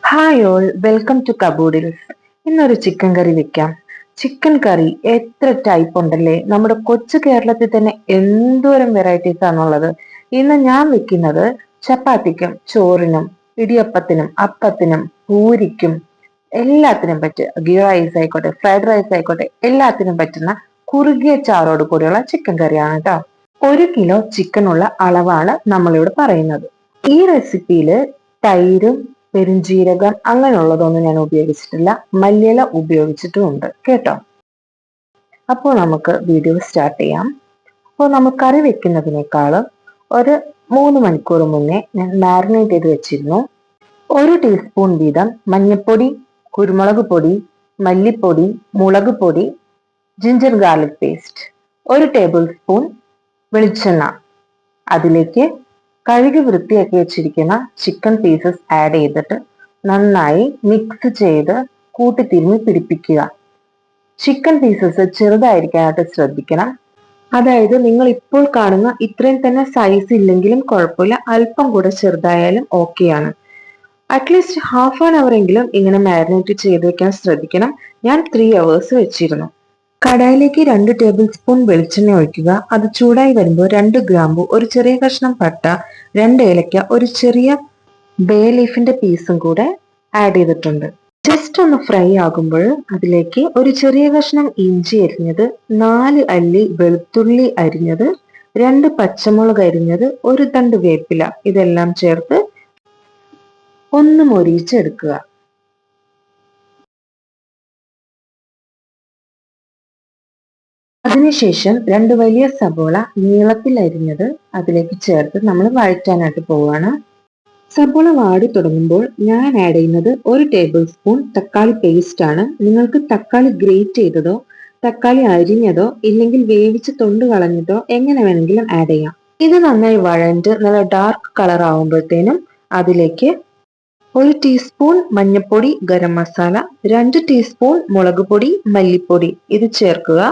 Hi all, welcome to Kaboodles. ഇന്നൊരു chicken കറി വെക്കാം. Chicken കറി എത്ര ടൈപ്പ് ഉണ്ടല്ലേ. നമ്മുടെ കൊച്ചു കേരളത്തിൽ തന്നെ എന്തോരം വെറൈറ്റീസ് ആണുള്ളത്. ഇന്ന് ഞാൻ വെക്കുന്നത് ചപ്പാത്തിക്കും ചോറിനും ഇടിയപ്പത്തിനും അപ്പത്തിനും പൂരിക്കും എല്ലാത്തിനും പറ്റും. ഗീ റൈസ് ആയിക്കോട്ടെ, ഫ്രൈഡ് റൈസ് ആയിക്കോട്ടെ, എല്ലാത്തിനും പറ്റുന്ന കുറുകിയ ചാറോട് കൂടിയുള്ള ചിക്കൻ കറിയാണ് കേട്ടോ. 1 കിലോ ചിക്കനുള്ള അളവാണ് നമ്മളിവിടെ പറയുന്നത്. ഈ റെസിപ്പിയില് തൈരും പെരുംജീരകം അങ്ങനെയുള്ളതൊന്നും ഞാൻ ഉപയോഗിച്ചിട്ടില്ല. മല്ലിയില ഉപയോഗിച്ചിട്ടുമുണ്ട് കേട്ടോ. അപ്പോൾ നമുക്ക് വീഡിയോ സ്റ്റാർട്ട് ചെയ്യാം. അപ്പോൾ നമ്മൾ കറി വെക്കുന്നതിനേക്കാൾ ഒരു 3 മണിക്കൂർ മുന്നേ ഞാൻ മാരിനേറ്റ് ചെയ്ത് വെച്ചിരുന്നു. 1 ടീസ്പൂൺ വീതം മഞ്ഞൾപ്പൊടി, കുരുമുളക് പൊടി, മല്ലിപ്പൊടി, മുളക് പൊടി, ginger garlic paste, 1 table spoon വെളിച്ചെണ്ണ, അതിലേക്ക് കഴുകി വൃത്തിയാക്കി വെച്ചിരിക്കുന്ന ചിക്കൻ പീസസ് ആഡ് ചെയ്തിട്ട് നന്നായി മിക്സ് ചെയ്ത് കൂട്ടി തിരുമ്മി പിടിപ്പിക്കുക. ചിക്കൻ പീസസ് ചെറുതായിരിക്കാനായിട്ട് ശ്രദ്ധിക്കണം. അതായത് നിങ്ങൾ ഇപ്പോൾ കാണുന്ന ഇത്രയും തന്നെ സൈസ് ഇല്ലെങ്കിലും കുഴപ്പമില്ല, അല്പം കൂടെ ചെറുതായാലും ഓക്കെയാണ്. അറ്റ്ലീസ്റ്റ് ഹാഫ് ആൻ അവർ എങ്കിലും ഇങ്ങനെ മാരിനേറ്റ് ചെയ്ത് വെക്കാൻ ശ്രദ്ധിക്കണം. ഞാൻ 3 hours വെച്ചിരുന്നു. കടായിലേക്ക് 2 ടേബിൾ സ്പൂൺ വെളിച്ചെണ്ണ ഒഴിക്കുക. അത് ചൂടായി വരുമ്പോൾ 2 ഗ്രാമ്പു, ഒരു ചെറിയ കഷ്ണം പട്ട, 2 ഏലക്ക, ഒരു ചെറിയ ബേ ലീഫിന്റെ പീസും കൂടെ ആഡ് ചെയ്തിട്ടുണ്ട്. ജസ്റ്റ് ഒന്ന് ഫ്രൈ ആകുമ്പോൾ അതിലേക്ക് ഒരു ചെറിയ കഷ്ണം ഇഞ്ചി അരിഞ്ഞത്, 4 അല്ലി വെളുത്തുള്ളി അരിഞ്ഞത്, 2 പച്ചമുളക് അരിഞ്ഞത്, ഒരു തണ്ട് വേപ്പില, ഇതെല്ലാം ചേർത്ത് ഒന്ന് മൊരിയിച്ചെടുക്കുക. അതിനുശേഷം 2 വലിയ സബോള നീളത്തിൽ അരിഞ്ഞത് അതിലേക്ക് ചേർത്ത് നമ്മൾ വഴറ്റാനായിട്ട് പോവുകയാണ്. സബോള വാടി തുടങ്ങുമ്പോൾ ഞാൻ ആഡ് ചെയ്യുന്നത് 1 ടേബിൾ സ്പൂൺ തക്കാളി പേസ്റ്റ് ആണ്. നിങ്ങൾക്ക് തക്കാളി ഗ്രേറ്റ് ചെയ്തതോ തക്കാളി അരിഞ്ഞതോ ഇല്ലെങ്കിൽ വേവിച്ച് തൊണ്ട് കളഞ്ഞതോ എങ്ങനെ വേണമെങ്കിലും ആഡ് ചെയ്യാം. ഇത് നന്നായി വഴണ്ട് നല്ല ഡാർക്ക് കളർ ആവുമ്പോഴത്തേനും അതിലേക്ക് 1 ടീസ്പൂൺ മഞ്ഞൾപ്പൊടി, ഗരം മസാല, 2 ടീസ്പൂൺ മുളക് പൊടി, മല്ലിപ്പൊടി ഇത് ചേർക്കുക.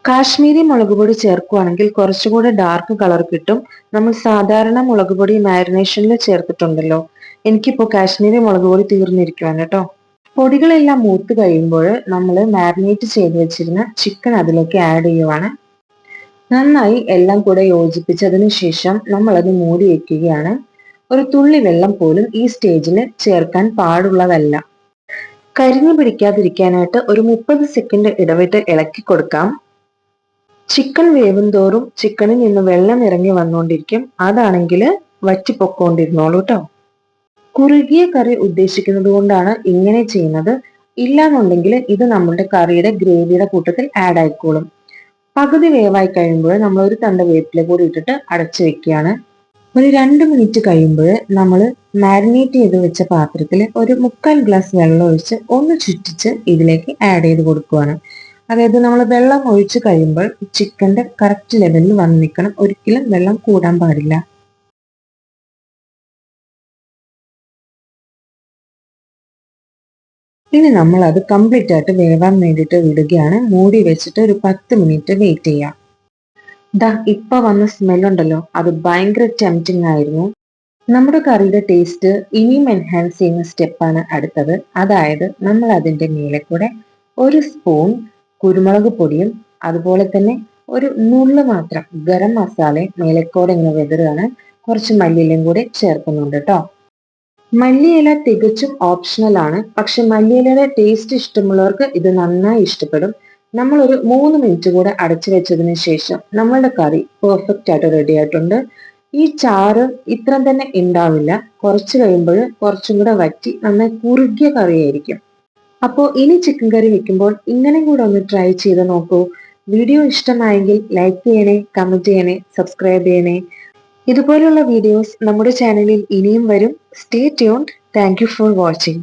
കാശ്മീരി മുളക് പൊടി ചേർക്കുകയാണെങ്കിൽ കുറച്ചുകൂടെ ഡാർക്ക് കളർ കിട്ടും. നമ്മൾ സാധാരണ മുളക് പൊടി മാരിനേഷനിൽ ചേർത്തിട്ടുണ്ടല്ലോ. എനിക്കിപ്പോൾ കാശ്മീരി മുളക് പൊടി തീർന്നിരിക്കുവാണ് കേട്ടോ. പൊടികളെല്ലാം മൂത്ത് കഴിയുമ്പോൾ നമ്മൾ മാരിനേറ്റ് ചെയ്ത് വെച്ചിരുന്ന ചിക്കൻ അതിലേക്ക് ആഡ് ചെയ്യുവാണ്. നന്നായി എല്ലാം കൂടെ യോജിപ്പിച്ചതിന് ശേഷം നമ്മൾ അത് മൂടി വെക്കുകയാണ്. ഒരു തുള്ളി വെള്ളം പോലും ഈ സ്റ്റേജിൽ ചേർക്കാൻ പാടുള്ളതല്ല. കരിഞ്ഞു പിടിക്കാതിരിക്കാനായിട്ട് ഒരു 30 സെക്കൻഡ് ഇടവിട്ട് ഇളക്കി കൊടുക്കാം. ചിക്കൻ വേവും തോറും ചിക്കനിൽ നിന്ന് വെള്ളം ഇറങ്ങി വന്നുകൊണ്ടിരിക്കും. അതാണെങ്കിൽ വറ്റിപ്പൊക്കോണ്ടിരുന്നോളൂ കേട്ടോ. കുറുകിയ കറി ഉദ്ദേശിക്കുന്നത് കൊണ്ടാണ് ഇങ്ങനെ ചെയ്യുന്നത്. ഇല്ലാന്നുണ്ടെങ്കിൽ ഇത് നമ്മുടെ കറിയുടെ ഗ്രേവിയുടെ കൂട്ടത്തിൽ ആഡ് ആയിക്കോളും. പകുതി വേവായി കഴിയുമ്പോൾ നമ്മൾ ഒരു തണ്ട് വേപ്പില കൂടി ഇട്ടിട്ട് അടച്ചു വെക്കുകയാണ്. ഒരു 2 മിനിറ്റ് കഴിയുമ്പോൾ നമ്മൾ മാരിനേറ്റ് ചെയ്ത് വെച്ച പാത്രത്തിൽ ഒരു 3/4 ഗ്ലാസ് വെള്ളം ഒഴിച്ച് ഒന്ന് ചുറ്റിച്ച് ഇതിലേക്ക് ആഡ് ചെയ്ത് കൊടുക്കുകയാണ്. അതായത് നമ്മൾ വെള്ളം ഒഴിച്ച് കഴിയുമ്പോൾ ചിക്കന്റെ കറക്റ്റ് ലെവലിൽ വന്ന് നിൽക്കണം. ഒരിക്കലും വെള്ളം കൂടാൻ പാടില്ല. ഇനി നമ്മൾ അത് കംപ്ലീറ്റ് ആയിട്ട് വേവാൻ വേണ്ടിയിട്ട് വിടുകയാണ്. മൂടി വെച്ചിട്ട് ഒരു 10 മിനിറ്റ് വെയിറ്റ് ചെയ്യാം. ദാ ഇപ്പൊ വന്ന സ്മെല്ലുണ്ടല്ലോ, അത് ഭയങ്കര ടെംപ്റ്റിംഗ് ആയിരുന്നു. നമ്മുടെ കറിയുടെ ടേസ്റ്റ് ഇനിയും എൻഹാൻസ് ചെയ്യുന്ന സ്റ്റെപ്പാണ് അടുത്തത്. അതായത് നമ്മൾ അതിന്റെ മേലെ കൂടെ 1 സ്പൂൺ കുരുമുളക് പൊടിയും അതുപോലെ തന്നെ ഒരു നുള്ള് മാത്രം ഗരം മസാലയും മേലെക്കൂടെ ഇങ്ങനെ വെതറുകയാണ്. കുറച്ച് മല്ലിയിലയും കൂടി ചേർക്കുന്നുണ്ട് കേട്ടോ. മല്ലിയില തികച്ചും ഓപ്ഷണൽ ആണ്, പക്ഷെ മല്ലിയിലയുടെ ടേസ്റ്റ് ഇഷ്ടമുള്ളവർക്ക് ഇത് നന്നായി ഇഷ്ടപ്പെടും. നമ്മൾ ഒരു 3 മിനിറ്റ് കൂടെ അടച്ചു വെച്ചതിന് ശേഷം നമ്മളുടെ കറി പെർഫെക്റ്റ് ആയിട്ട് റെഡി ആയിട്ടുണ്ട്. ഈ ചാറ് ഇത്ര തന്നെ ഉണ്ടാവില്ല, കുറച്ച് കഴിയുമ്പോൾ കുറച്ചും കൂടെ വറ്റി നന്നായി കുറുകിയ കറിയായിരിക്കും. അപ്പോൾ ഇനി ചിക്കൻ കറി വെക്കുമ്പോൾ ഇങ്ങനെ കൂടെ ഒന്ന് ട്രൈ ചെയ്ത് നോക്കൂ. വീഡിയോ ഇഷ്ടമായെങ്കിൽ ലൈക്ക് ചെയ്യണേ, കമന്റ് ചെയ്യണേ, സബ്സ്ക്രൈബ് ചെയ്യണേ. ഇതുപോലുള്ള വീഡിയോസ് നമ്മുടെ ചാനലിൽ ഇനിയും വരും. Stay tuned. Thank you for watching.